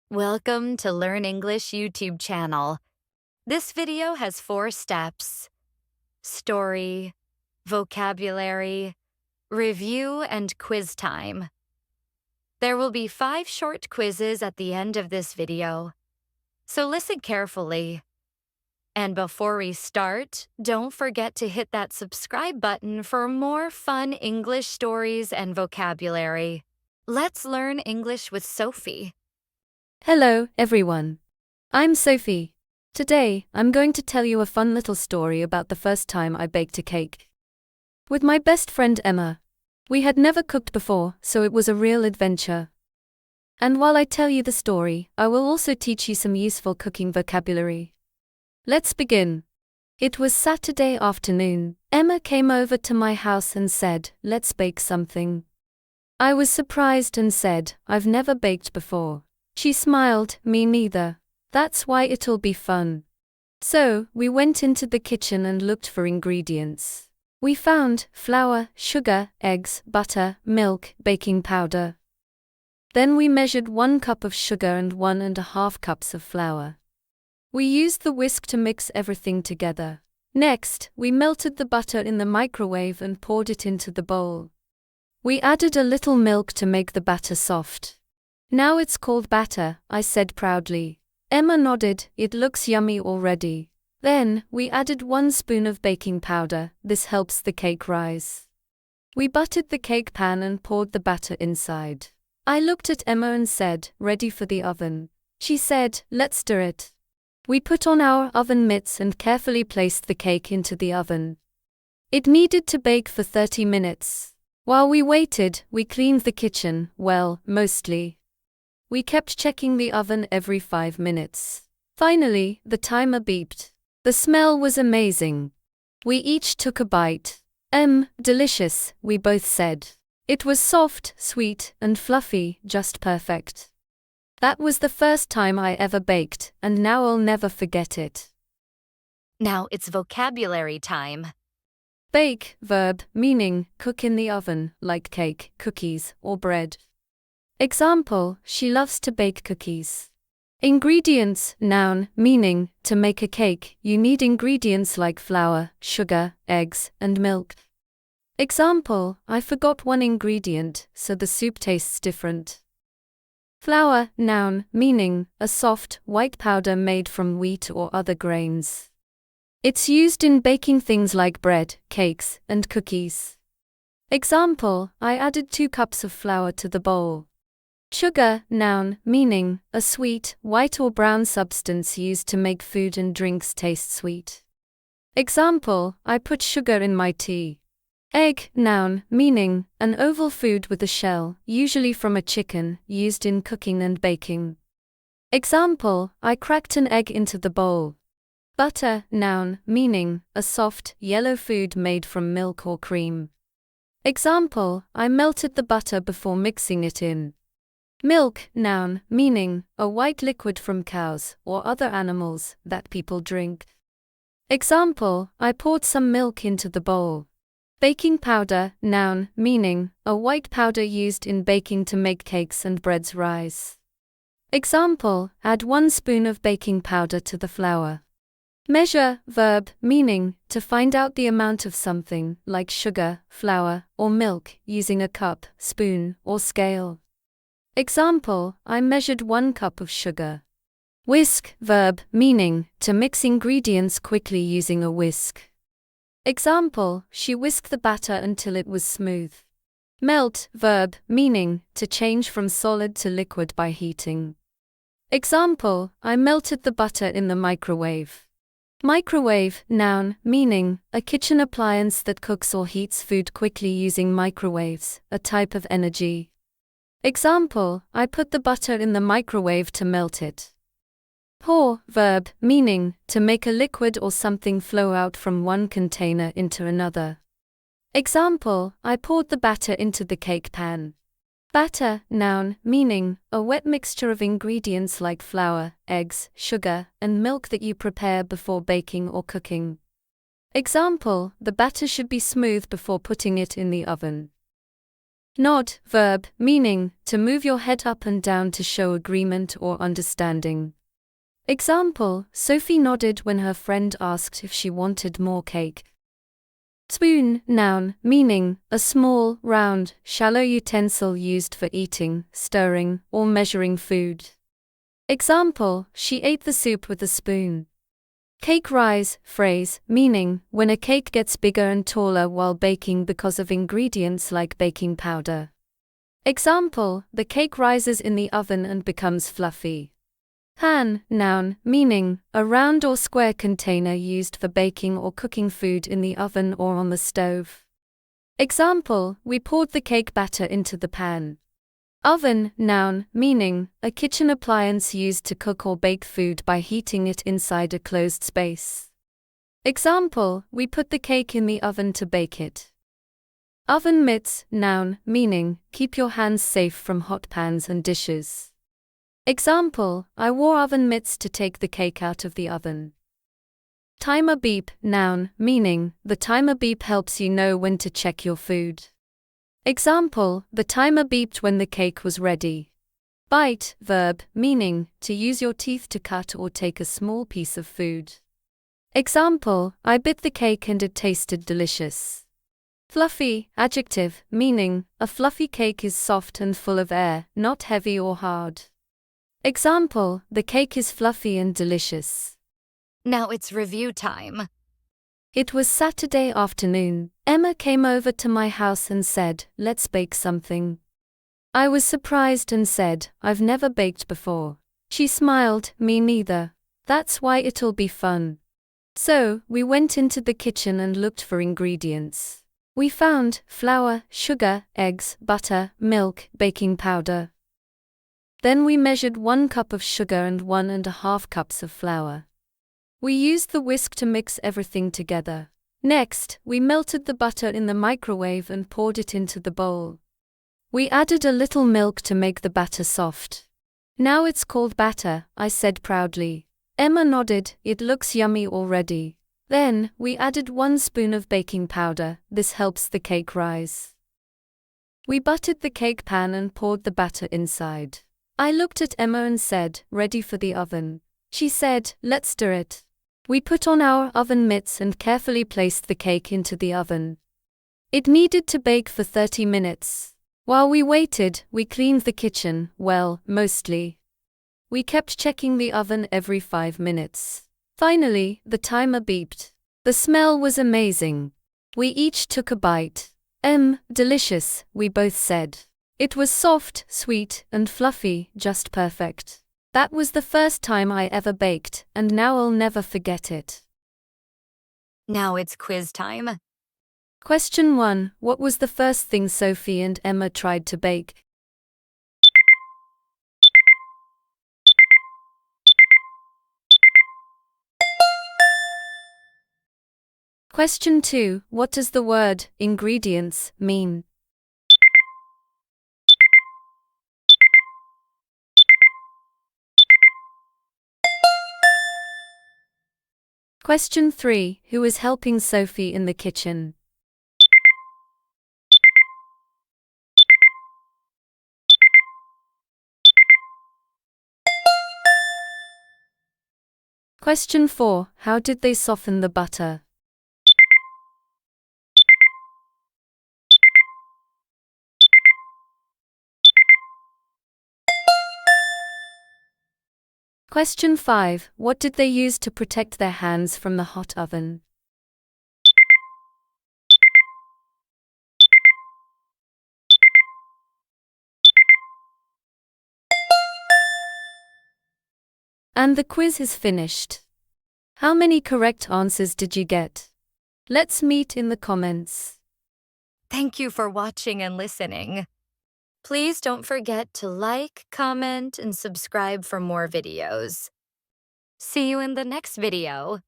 Welcome to Learn English YouTube channel. This video has 4 steps: story, vocabulary, review, and quiz time. There will be 5 short quizzes at the end of this video, so listen carefully. And before we start, don't forget to hit that subscribe button for more fun English stories and vocabulary. Let's learn English with Sophie. Hello, everyone. I'm Sophie. Today, I'm going to tell you a fun little story about the first time I baked a cake. With my best friend Emma. We had never cooked before, so it was a real adventure. And while I tell you the story, I will also teach you some useful cooking vocabulary. Let's begin. It was Saturday afternoon. Emma came over to my house and said, "Let's bake something." I was surprised and said, "I've never baked before." She smiled, "Me neither. That's why it'll be fun." So, we went into the kitchen and looked for ingredients. We found flour, sugar, eggs, butter, milk, baking powder. Then we measured 1 cup of sugar and 1½ cups of flour. We used the whisk to mix everything together. Next, we melted the butter in the microwave and poured it into the bowl. We added a little milk to make the batter soft. "Now it's called batter," I said proudly. Emma nodded, "It looks yummy already." Then, we added 1 spoon of baking powder. This helps the cake rise. We buttered the cake pan and poured the batter inside. I looked at Emma and said, "Ready for the oven." She said, "Let's do it." We put on our oven mitts and carefully placed the cake into the oven. It needed to bake for 30 minutes. While we waited, we cleaned the kitchen, well, mostly. We kept checking the oven every 5 minutes. Finally, the timer beeped. The smell was amazing. We each took a bite. Delicious," we both said. It was soft, sweet, and fluffy, just perfect. That was the first time I ever baked, and now I'll never forget it. Now it's vocabulary time. Bake, verb, meaning, cook in the oven, like cake, cookies, or bread. Example, she loves to bake cookies. Ingredients, noun, meaning, to make a cake, you need ingredients like flour, sugar, eggs, and milk. Example, I forgot 1 ingredient, so the soup tastes different. Flour, noun, meaning, a soft, white powder made from wheat or other grains. It's used in baking things like bread, cakes, and cookies. Example, I added 2 cups of flour to the bowl. Sugar, noun, meaning, a sweet, white or brown substance used to make food and drinks taste sweet. Example, I put sugar in my tea. Egg, noun, meaning, an oval food with a shell, usually from a chicken, used in cooking and baking. Example, I cracked an egg into the bowl. Butter, noun, meaning, a soft, yellow food made from milk or cream. Example, I melted the butter before mixing it in. Milk, noun, meaning, a white liquid from cows or other animals that people drink. Example, I poured some milk into the bowl. Baking powder, noun, meaning, a white powder used in baking to make cakes and breads rise. Example, add 1 spoon of baking powder to the flour. Measure, verb, meaning, to find out the amount of something, like sugar, flour, or milk, using a cup, spoon, or scale. Example, I measured 1 cup of sugar. Whisk, verb, meaning, to mix ingredients quickly using a whisk. Example, she whisked the batter until it was smooth. Melt, verb, meaning, to change from solid to liquid by heating. Example, I melted the butter in the microwave. Microwave, noun, meaning, a kitchen appliance that cooks or heats food quickly using microwaves, a type of energy. Example, I put the butter in the microwave to melt it. Pour, verb, meaning, to make a liquid or something flow out from 1 container into another. Example, I poured the batter into the cake pan. Batter, noun, meaning, a wet mixture of ingredients like flour, eggs, sugar, and milk that you prepare before baking or cooking. Example, the batter should be smooth before putting it in the oven. Nod, verb, meaning to move your head up and down to show agreement or understanding. Example, Sophie nodded when her friend asked if she wanted more cake. Spoon, noun, meaning a small, round, shallow utensil used for eating, stirring, or measuring food. Example, she ate the soup with a spoon. Cake rise, phrase, meaning when a cake gets bigger and taller while baking because of ingredients like baking powder. Example, the cake rises in the oven and becomes fluffy. Pan, noun, meaning a round or square container used for baking or cooking food in the oven or on the stove. Example, we poured the cake batter into the pan. Oven, noun, meaning a kitchen appliance used to cook or bake food by heating it inside a closed space. Example, we put the cake in the oven to bake it. Oven mitts, noun, meaning keep your hands safe from hot pans and dishes. Example, I wore oven mitts to take the cake out of the oven. Timer beep, noun, meaning the timer beep helps you know when to check your food. Example, the timer beeped when the cake was ready. Bite, verb, meaning to use your teeth to cut or take a small piece of food. Example, I bit the cake and it tasted delicious. Fluffy, adjective, meaning a fluffy cake is soft and full of air, not heavy or hard. Example, the cake is fluffy and delicious. Now it's review time. It was Saturday afternoon. Emma came over to my house and said, "Let's bake something." I was surprised and said, "I've never baked before." She smiled, "Me neither. That's why it'll be fun." So, we went into the kitchen and looked for ingredients. We found flour, sugar, eggs, butter, milk, baking powder. Then we measured 1 cup of sugar and 1.5 cups of flour. We used the whisk to mix everything together. Next, we melted the butter in the microwave and poured it into the bowl. We added a little milk to make the batter soft. "Now it's called batter," I said proudly. Emma nodded, "It looks yummy already." Then, we added 1 spoon of baking powder. This helps the cake rise. We buttered the cake pan and poured the batter inside. I looked at Emma and said, "Ready for the oven." She said, "Let's stir it." We put on our oven mitts and carefully placed the cake into the oven. It needed to bake for 30 minutes. While we waited, we cleaned the kitchen, well, mostly. We kept checking the oven every 5 minutes. Finally, the timer beeped. The smell was amazing. We each took a bite. Delicious, we both said. It was soft, sweet, and fluffy, just perfect. That was the first time I ever baked, and now I'll never forget it. Now it's quiz time. Question 1. What was the first thing Sophie and Emma tried to bake? Question 2. What does the word ingredients mean? Question 3. Who is helping Sophie in the kitchen? Question 4. How did they soften the butter? Question 5. What did they use to protect their hands from the hot oven? And the quiz is finished. How many correct answers did you get? Let's meet in the comments. Thank you for watching and listening. Please don't forget to like, comment, and subscribe for more videos. See you in the next video.